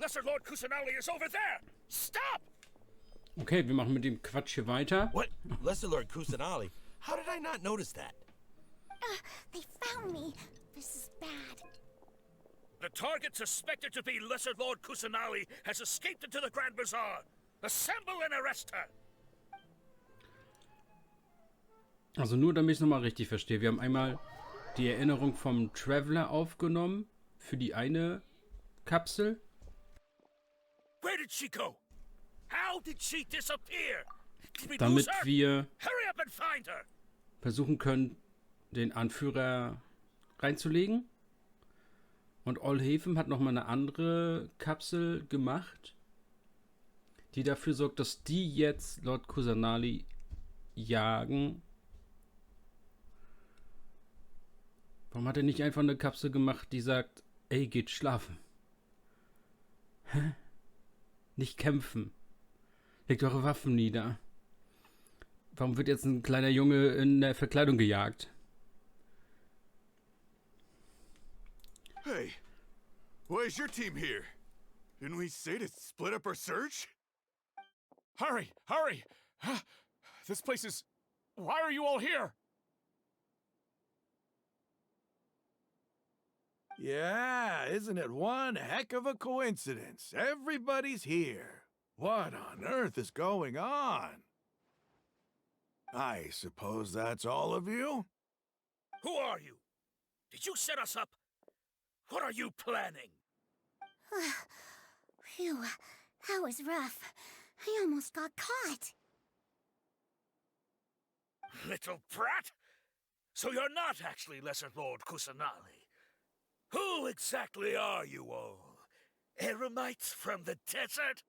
Lesser Lord Kusanali is over there! Stop! Okay, wir machen mit dem Quatsch hier weiter. What? Lesser Lord Kusanali? How did I not notice that? They found me. This is bad. The target suspected to be Lesser Lord Kusanali has escaped into the Grand Bazaar. Assemble and arrest her! Also nur, damit ich es nochmal richtig verstehe. Wir haben einmal die Erinnerung vom Traveler aufgenommen für die eine Kapsel. Where did she go? How did she disappear? Did we Damit lose her? wir Hurry up and find her! versuchen können, den Anführer reinzulegen. Und Olhefen hat nochmal eine andere Kapsel gemacht, die dafür sorgt, dass die jetzt Lord Kusanali jagen. Warum hat er nicht einfach eine Kapsel gemacht, die sagt, ey, geht schlafen? Hä? Nicht kämpfen. Legt eure Waffen nieder. Warum wird jetzt ein kleiner Junge in der Verkleidung gejagt? Hey, why is your team here? Didn't we say to split up our search? Hurry, hurry! This place is... Why are you all here? Yeah, isn't it one heck of a coincidence? Everybody's here. What on earth is going on? I suppose that's all of you? Who are you? Did you set us up? What are you planning? Phew, that was rough. I almost got caught. Little brat? So you're not actually Lesser Lord Kusanali. Who exactly are you all? Eremites from the desert?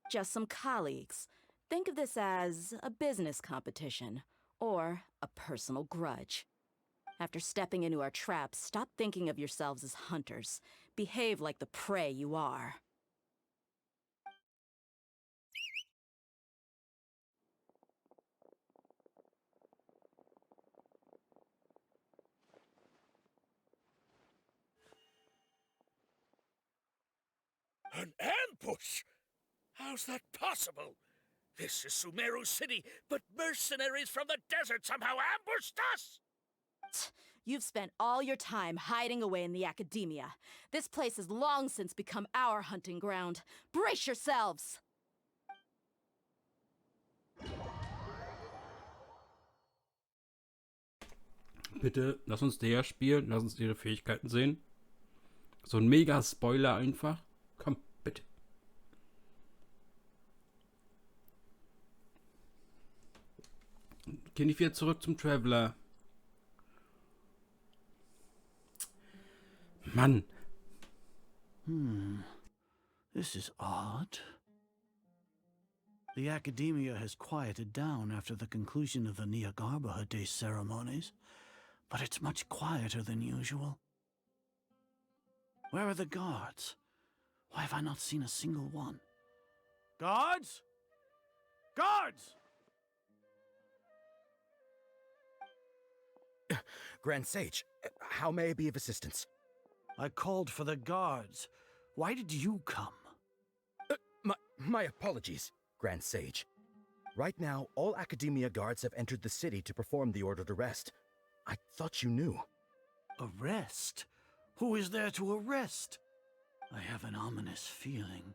Just some colleagues. Think of this as a business competition, or a personal grudge. After stepping into our traps, stop thinking of yourselves as hunters. Behave like the prey you are. An ambush? How's that possible? This is Sumeru City, but mercenaries from the desert somehow ambushed us! You've spent all your time hiding away in the academia. This place has long since become our hunting ground. Brace yourselves! Bitte, lass uns der spielen, lass uns ihre Fähigkeiten sehen. So ein Mega-Spoiler einfach. Komm, bitte. Geh nicht wieder zurück zum Traveler. Mann. This is odd. The academia has quieted down after the conclusion of the Niagarbha Day ceremonies, but it's much quieter than usual. Where are the guards? Why have I not seen a single one? Guards? Guards! Grand Sage, how may I be of assistance? I called for the guards. Why did you come? My apologies, Grand Sage. Right now, all Academia guards have entered the city to perform the ordered arrest. I thought you knew. Arrest? Who is there to arrest? I have an ominous feeling.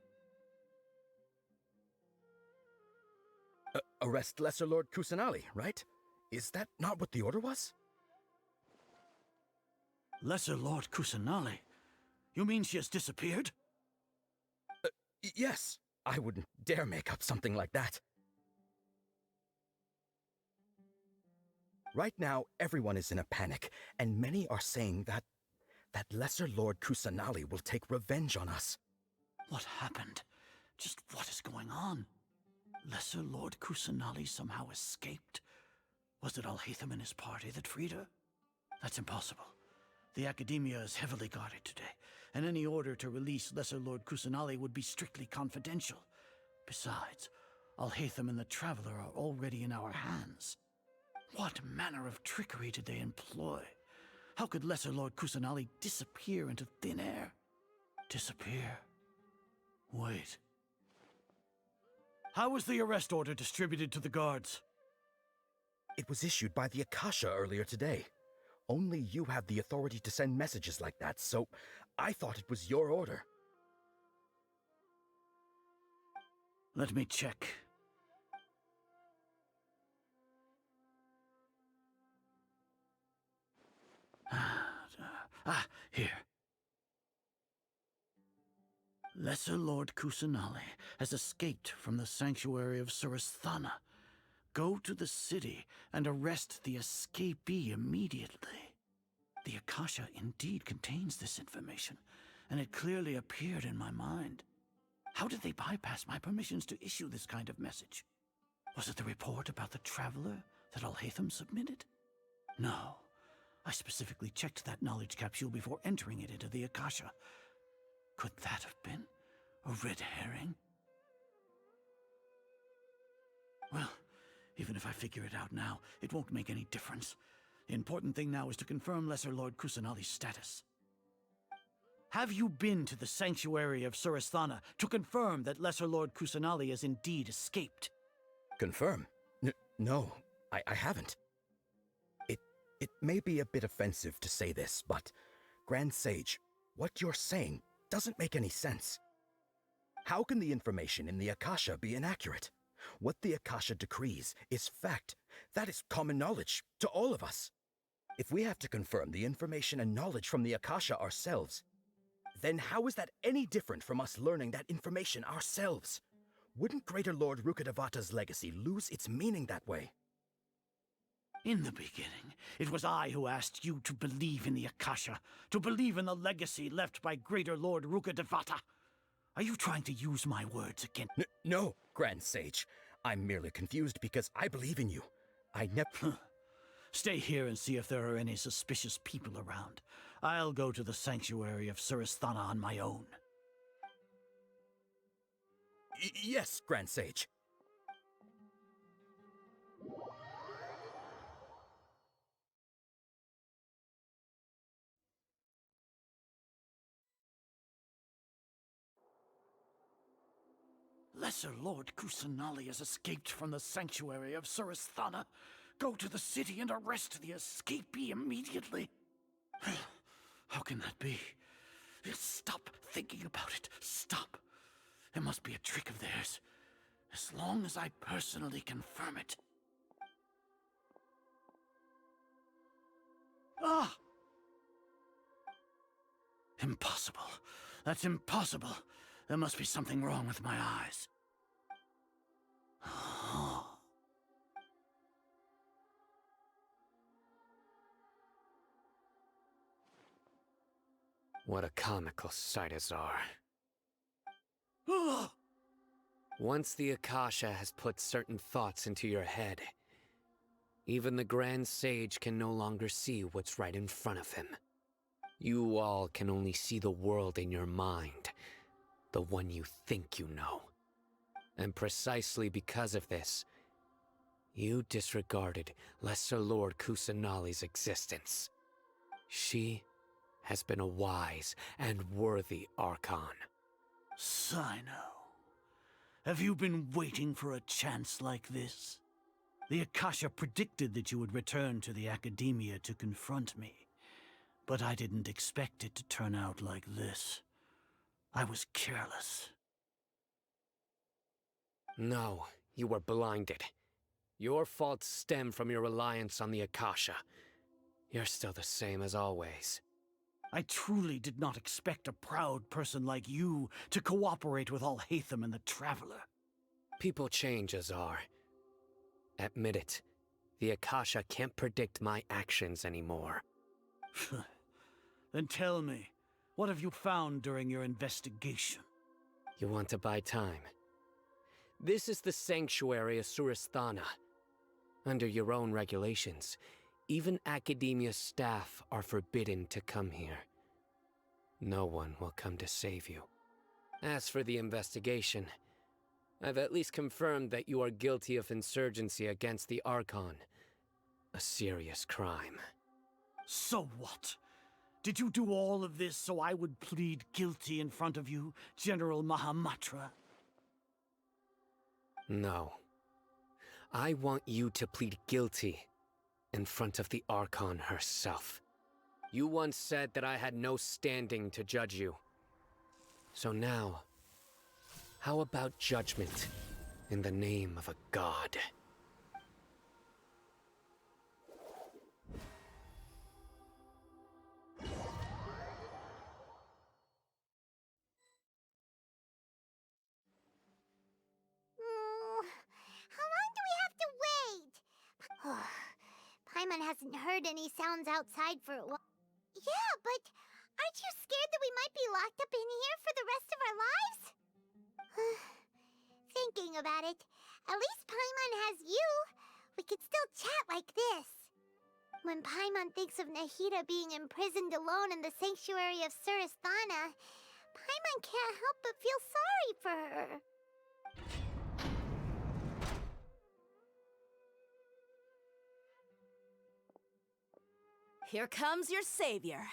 Arrest Lesser Lord Kusanali, right? Is that not what the order was? Lesser Lord Kusanali? You mean she has disappeared? Yes. I wouldn't dare make up something like that. Right now, everyone is in a panic, and many are saying that Lesser Lord Kusanali will take revenge on us. What happened? Just what is going on? Lesser Lord Kusanali somehow escaped? Was it Alhaitham and his party that freed her? That's impossible. The Academia is heavily guarded today, and any order to release Lesser Lord Kusanali would be strictly confidential. Besides, Alhaitham and the Traveler are already in our hands. What manner of trickery did they employ? How could Lesser Lord Kusanali disappear into thin air? Disappear? Wait. How was the arrest order distributed to the guards? It was issued by the Akasha earlier today. Only you have the authority to send messages like that, so I thought it was your order. Let me check. Here. Lesser Lord Kusanali has escaped from the sanctuary of Surasthana. Go to the city and arrest the escapee immediately. The Akasha indeed contains this information, and it clearly appeared in my mind. How did they bypass my permissions to issue this kind of message? Was it the report about the traveler that Alhaitham submitted? No. I specifically checked that knowledge capsule before entering it into the Akasha. Could that have been a red herring? Well, even if I figure it out now, it won't make any difference. The important thing now is to confirm Lesser Lord Kusanali's status. Have you been to the sanctuary of Surasthana to confirm that Lesser Lord Kusanali has indeed escaped? Confirm? No, I haven't. It may be a bit offensive to say this, but, Grand Sage, what you're saying doesn't make any sense. How can the information in the Akasha be inaccurate? What the Akasha decrees is fact. That is common knowledge to all of us. If we have to confirm the information and knowledge from the Akasha ourselves, then how is that any different from us learning that information ourselves? Wouldn't Greater Lord Rukkhadevata's legacy lose its meaning that way? In the beginning, it was I who asked you to believe in the Akasha, to believe in the legacy left by Greater Lord Rukkhadevata. Are you trying to use my words against— No, Grand Sage. I'm merely confused because I believe in you. I never— Stay here and see if there are any suspicious people around. I'll go to the sanctuary of Surasthana on my own. Yes, Grand Sage. Lesser Lord Kusanali has escaped from the sanctuary of Surasthana. Go to the city and arrest the escapee immediately. How can that be? Stop thinking about it. Stop. It must be a trick of theirs. As long as I personally confirm it. Ah! Impossible. That's impossible. There must be something wrong with my eyes. What a comical sight is are. Once the Akasha has put certain thoughts into your head, even the Grand Sage can no longer see what's right in front of him. You all can only see the world in your mind, the one you think you know. And precisely because of this, you disregarded Lesser Lord Kusanali's existence. She has been a wise and worthy Archon. Sino, have you been waiting for a chance like this? The Akasha predicted that you would return to the Academia to confront me, but I didn't expect it to turn out like this. I was careless. No, you were blinded. Your faults stem from your reliance on the Akasha. You're still the same as always. I truly did not expect a proud person like you to cooperate with Alhaitham and the Traveler. People change, Azar. Admit it. The Akasha can't predict my actions anymore. Then tell me, what have you found during your investigation? You want to buy time? This is the sanctuary of Surasthana. Under your own regulations, even Academia staff are forbidden to come here. No one will come to save you. As for the investigation, I've at least confirmed that you are guilty of insurgency against the Archon. A serious crime. So what? Did you do all of this so I would plead guilty in front of you, General Mahamatra? No. I want you to plead guilty in front of the Archon herself. You once said that I had no standing to judge you. So now, how about judgment in the name of a god? How long do we have to wait? Paimon hasn't heard any sounds outside for a while. Yeah, but aren't you scared that we might be locked up in here for the rest of our lives? Thinking about it, at least Paimon has you. We could still chat like this. When Paimon thinks of Nahida being imprisoned alone in the sanctuary of Surasthana, Paimon can't help but feel sorry for her. Here comes your savior.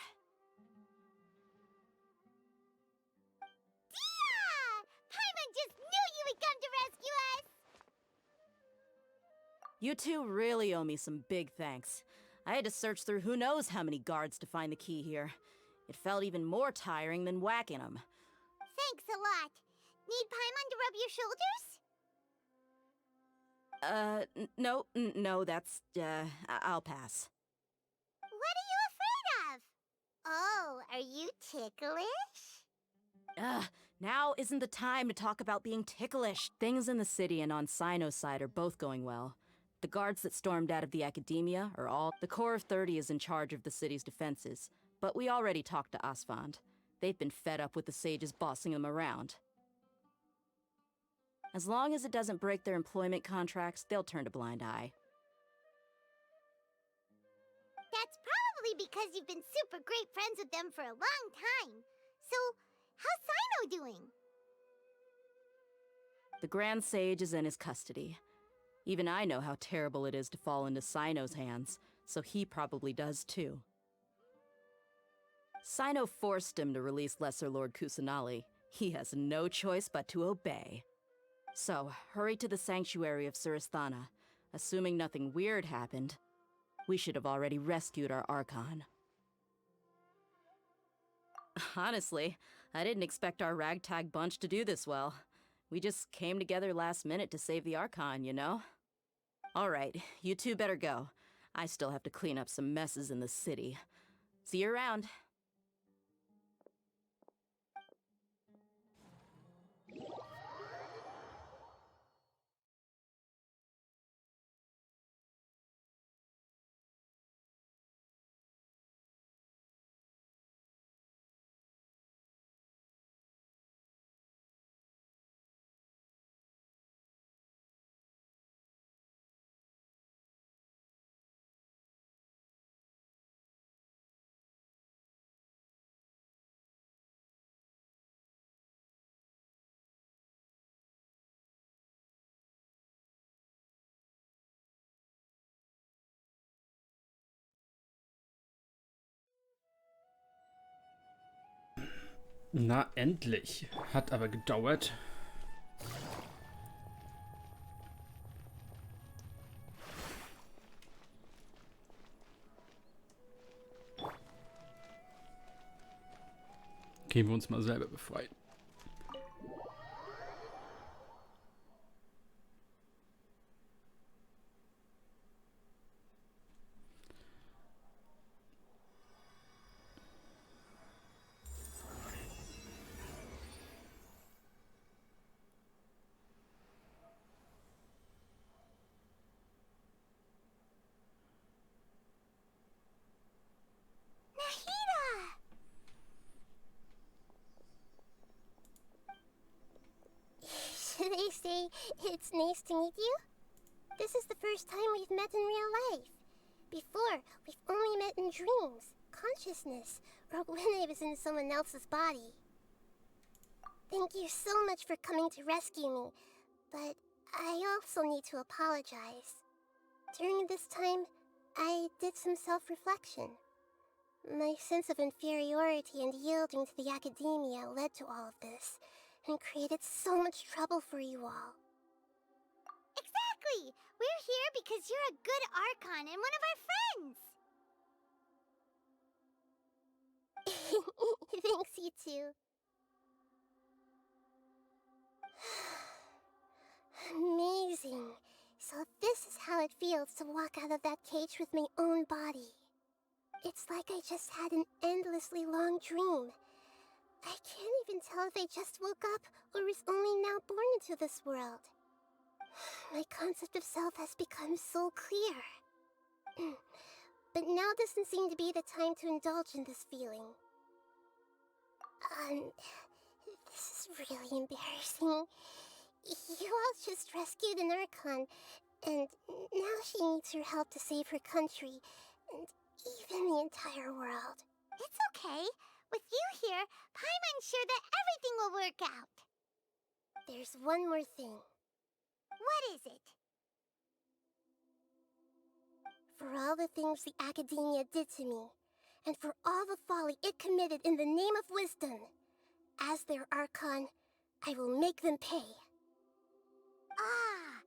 Dia! Paimon just knew you would come to rescue us! You two really owe me some big thanks. I had to search through who knows how many guards to find the key here. It felt even more tiring than whacking them. Thanks a lot. Need Paimon to rub your shoulders? No, that's, I'll pass. What are you afraid of? Oh, are you ticklish? Now isn't the time to talk about being ticklish. Things in the city and on Sino's side are both going well. The guards that stormed out of the academia are all... The Corps of 30 is in charge of the city's defenses, but we already talked to Asfand. They've been fed up with the sages bossing them around. As long as it doesn't break their employment contracts, they'll turn a blind eye. That's probably because you've been super great friends with them for a long time. So, how's Sino doing? The Grand Sage is in his custody. Even I know how terrible it is to fall into Sino's hands, so he probably does too. Sino forced him to release Lesser Lord Kusanali. He has no choice but to obey. So, hurry to the sanctuary of Surasthana. Assuming nothing weird happened, we should have already rescued our Archon. Honestly, I didn't expect our ragtag bunch to do this well. We just came together last minute to save the Archon, you know? Alright, you two better go. I still have to clean up some messes in the city. See you around. Na, endlich. Hat aber gedauert. Gehen wir uns mal selber befreien. Should I say it's nice to meet you? This is the first time we've met in real life. Before, we've only met in dreams, consciousness, or when I was in someone else's body. Thank you so much for coming to rescue me, but I also need to apologize. During this time, I did some self-reflection. My sense of inferiority and yielding to the academia led to all of this, and created so much trouble for you all. Exactly! We're here because you're a good Archon and one of our friends! Thanks, you too. Amazing. So this is how it feels to walk out of that cage with my own body. It's like I just had an endlessly long dream. I can't even tell if I just woke up or was only now born into this world. My concept of self has become so clear. But now doesn't seem to be the time to indulge in this feeling. This is really embarrassing. You all just rescued an Archon, and now she needs your help to save her country, and even the entire world. It's okay. With you here, Paimon's sure that everything will work out. There's one more thing. What is it? For all the things the Academia did to me, and for all the folly it committed in the name of wisdom, as their Archon, I will make them pay. Ah!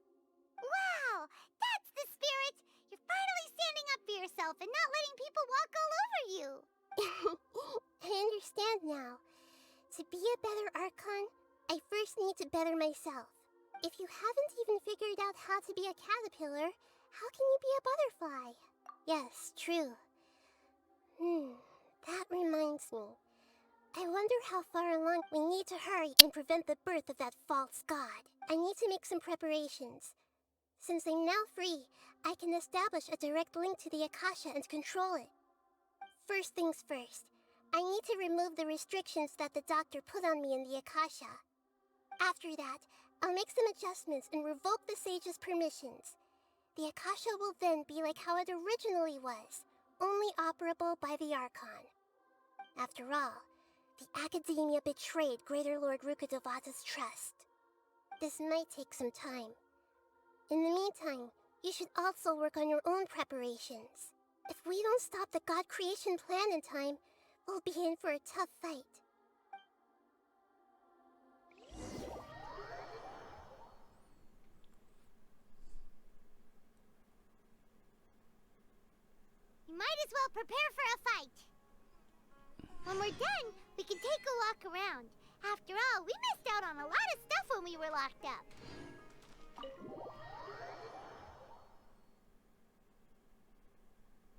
Wow! That's the spirit! You're finally standing up for yourself and not letting people walk all over you! I understand now. To be a better Archon, I first need to better myself. If you haven't even figured out how to be a caterpillar, how can you be a butterfly? Yes, true. That reminds me. I wonder how far along we need to hurry and prevent the birth of that false god. I need to make some preparations. Since I'm now free, I can establish a direct link to the Akasha and control it. First things first, I need to remove the restrictions that the doctor put on me in the Akasha. After that, I'll make some adjustments and revoke the sage's permissions. The Akasha will then be like how it originally was, only operable by the Archon. After all, the Academia betrayed Greater Lord Rukkhadevata's trust. This might take some time. In the meantime, you should also work on your own preparations. If we don't stop the God creation plan in time, we'll be in for a tough fight. You might as well prepare for a fight. When we're done, we can take a walk around. After all, we missed out on a lot of stuff when we were locked up.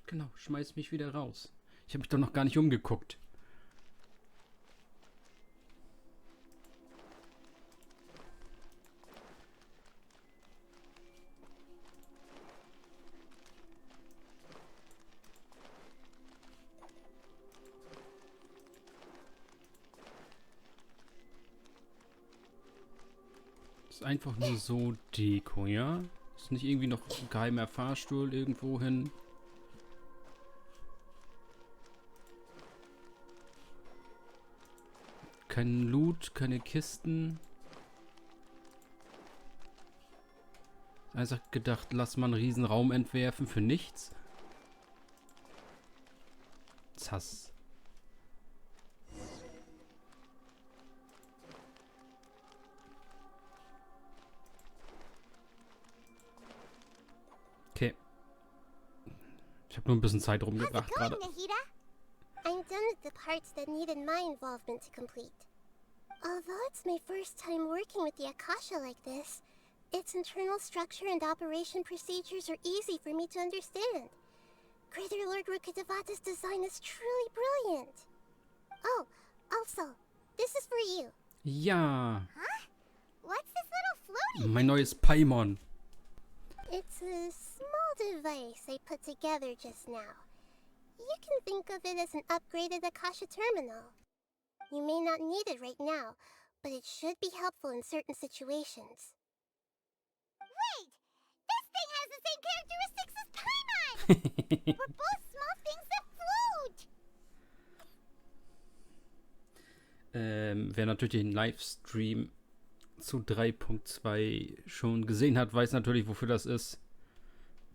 Genau, schmeiß mich wieder raus. Ich habe mich doch noch gar nicht umgeguckt. Ist einfach nur so Deko, ja? Ist nicht irgendwie noch ein geheimer Fahrstuhl irgendwo hin? Kein Loot, keine Kisten. Einfach gedacht, lass mal einen riesen Raum entwerfen für nichts. Zass. Okay. Ich habe nur ein bisschen Zeit rumgebracht gerade. Nahida? I'm done with the parts that needed my involvement to complete. Although it's my first time working with the Akasha like this, its internal structure and operation procedures are easy for me to understand. Greater Lord Rukkhadevata's design is truly brilliant. Oh, also, this is for you. Ja. Huh? What's this little floaty? Mein neues Paimon. It's a small device I put together just now. You can think of it as an upgraded Akasha terminal. You may not need it right now, but it should be helpful in certain situations. Wait! This thing has the same characteristics as Paimon! We're both small things that float! Wer natürlich den Livestream zu 3.2 schon gesehen hat, weiß natürlich, wofür das ist.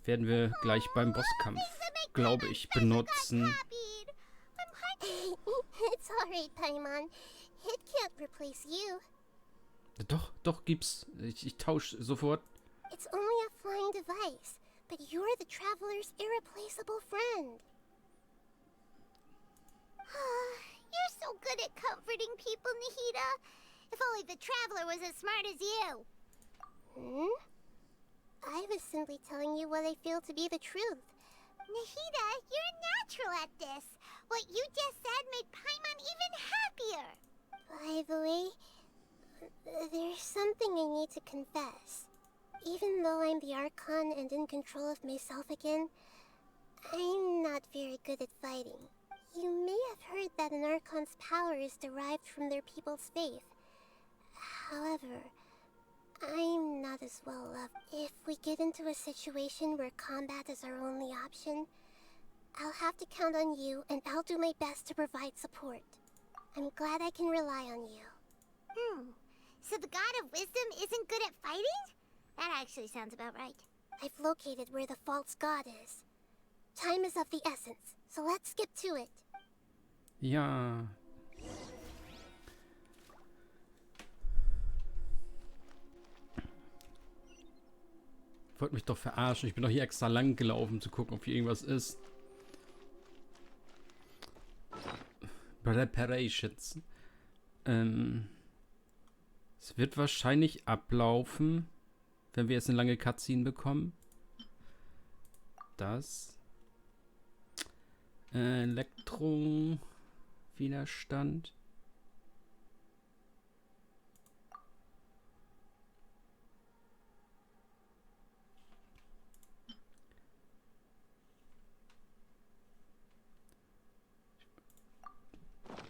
Werden wir gleich beim Bosskampf, glaube ich, benutzen. It's alright, Paimon. It can't replace you. Doch, gibt's. Ich tausche sofort. It's only a flying device, but you're the traveler's irreplaceable friend. You're so good at comforting people, Nahida. If only the traveler was as smart as you. I was simply telling you what I feel to be the truth. Nahida, you're a natural at this. What you just said made Paimon even happier. By the way, there's something I need to confess. Even though I'm the Archon and in control of myself again, I'm not very good at fighting. You may have heard that an Archon's power is derived from their people's faith. However, I'm not as well loved. If we get into a situation where combat is our only option, I'll have to count on you, and I'll do my best to provide support. I'm glad I can rely on you. So the God of Wisdom isn't good at fighting? That actually sounds about right. I've located where the false god is. Time is of the essence, so let's skip to it. Ja. Wollt mich doch verarschen. Ich bin doch hier extra lang gelaufen, um zu gucken, ob hier irgendwas ist. Preparations. Es wird wahrscheinlich ablaufen, wenn wir jetzt eine lange Cutscene bekommen. Das. Elektrowiderstand.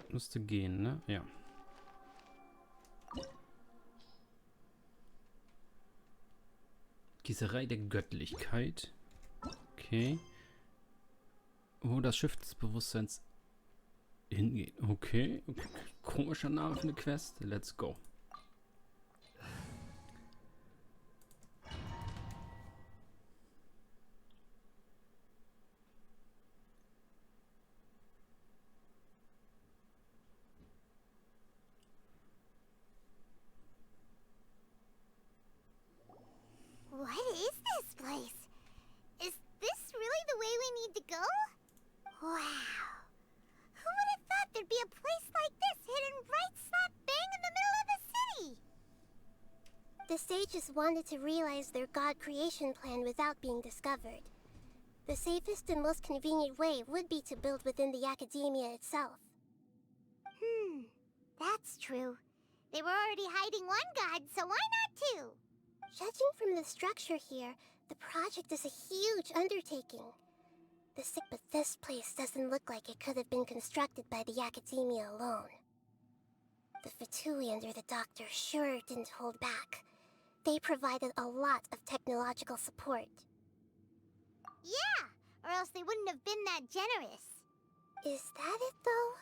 Müsste gehen, ne? Ja. Gießerei der Göttlichkeit. Okay. Wo das Schiff des Bewusstseins hingeht. Okay. Komischer Name für eine Quest. Let's go. What is this place? Is this really the way we need to go? Wow. Who would have thought there'd be a place like this hidden right slap bang in the middle of the city? The sages wanted to realize their god creation plan without being discovered. The safest and most convenient way would be to build within the academia itself. That's true. They were already hiding one god, so why not two? Judging from the structure here, the project is a huge undertaking. But this place doesn't look like it could have been constructed by the academia alone. The Fatui under the doctor sure didn't hold back. They provided a lot of technological support. Yeah, or else they wouldn't have been that generous. Is that it, though?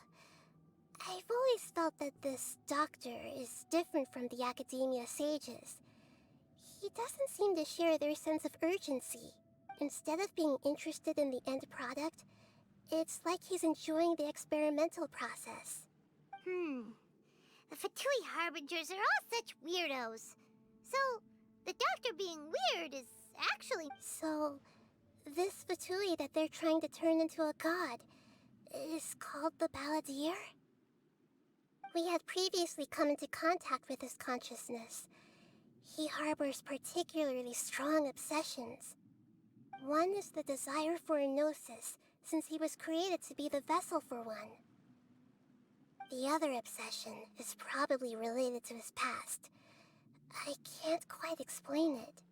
I've always felt that this doctor is different from the academia sages. He doesn't seem to share their sense of urgency. Instead of being interested in the end product, it's like he's enjoying the experimental process. The Fatui Harbingers are all such weirdos. So, the doctor being weird is actually... So, this Fatui that they're trying to turn into a god is called the Balladeer? We had previously come into contact with his consciousness. He harbors particularly strong obsessions. One is the desire for a gnosis, since he was created to be the vessel for one. The other obsession is probably related to his past. I can't quite explain it.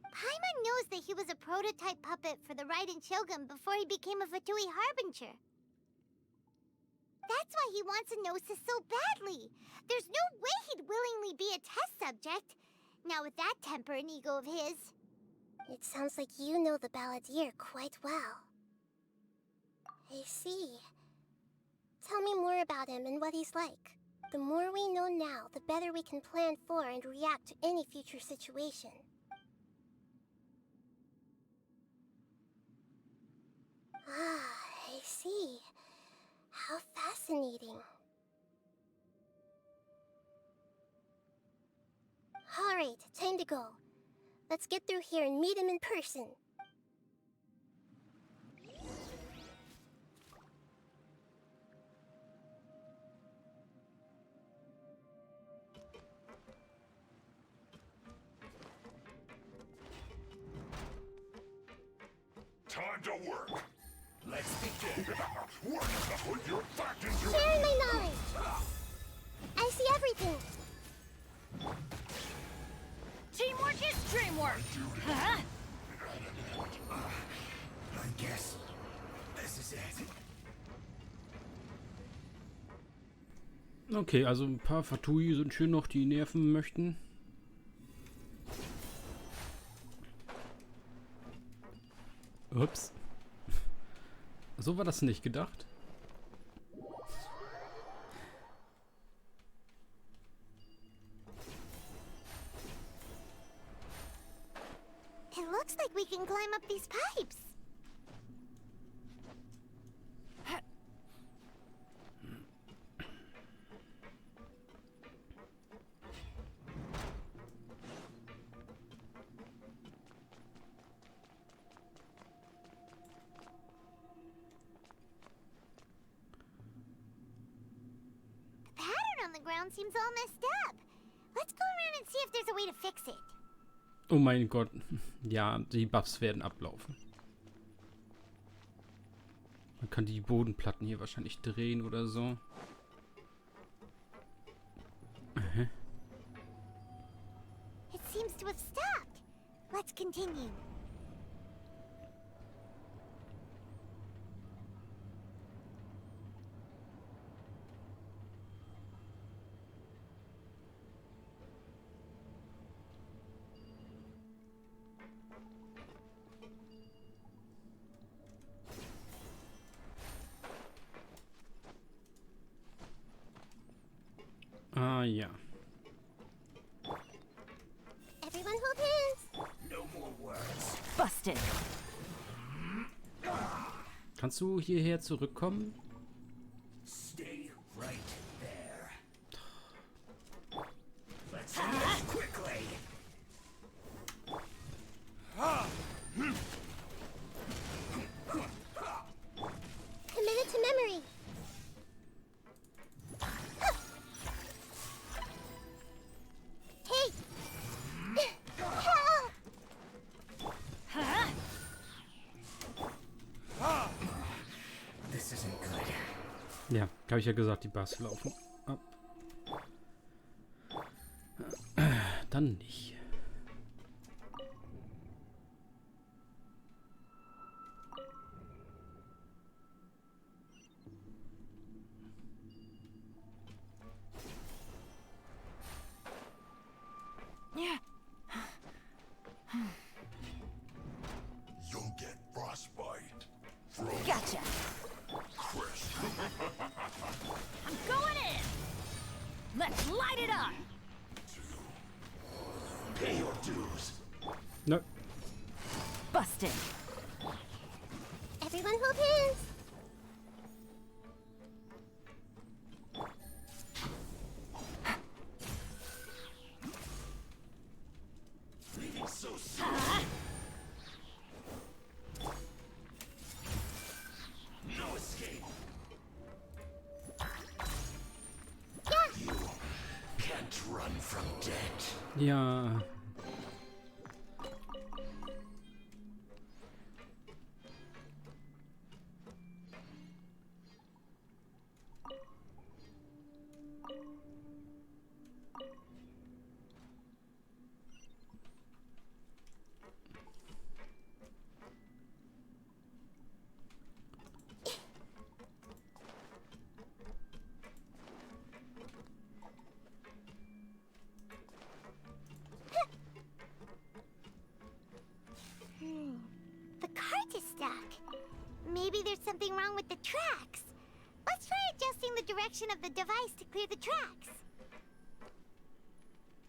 Paimon knows that he was a prototype puppet for the Raiden Shogun before he became a Fatui Harbinger. That's why he wants a gnosis so badly. There's no way he'd willingly be a test subject. Now with that temper and ego of his. It sounds like you know the Balladeer quite well. I see. Tell me more about him and what he's like. The more we know now, the better we can plan for and react to any future situation. I see. How fascinating. Alright, time to go. Let's get through here and meet him in person. Time to work. Let's begin. Work to put your fact into Sharing my knowledge. I see everything. Teamwork is dreamwork! Huh? I guess this is it. Okay, also ein paar Fatui sind schön noch, die nerven möchten. Ups. So war das nicht gedacht. It looks like we can climb up these pipes. The pattern on the ground seems all messed up. Let's go around and see if there's a way to fix it. Oh mein Gott. Ja, die Buffs werden ablaufen. Man kann die Bodenplatten hier wahrscheinlich drehen oder so. It seems to have stopped. Let's continue. Ah ja. Everyone hold hands. No more words. Busted. Kannst du hierher zurückkommen? Stay right there. Let's finish quickly. Committed to memory. Hey! Help! This isn't good. Ja, habe ich ja gesagt, die Buffs laufen ab. Dann nicht. You'll get frostbite. Gotcha. Crisp. I'm going in. Let's light it up. Pay your dues. No. Busted. Everyone hold hands. Leaving so soon. No escape. You can't run from death. Ja. The cart is stuck. Maybe there's something wrong with the tracks. Let's try adjusting the direction of the device to clear the tracks.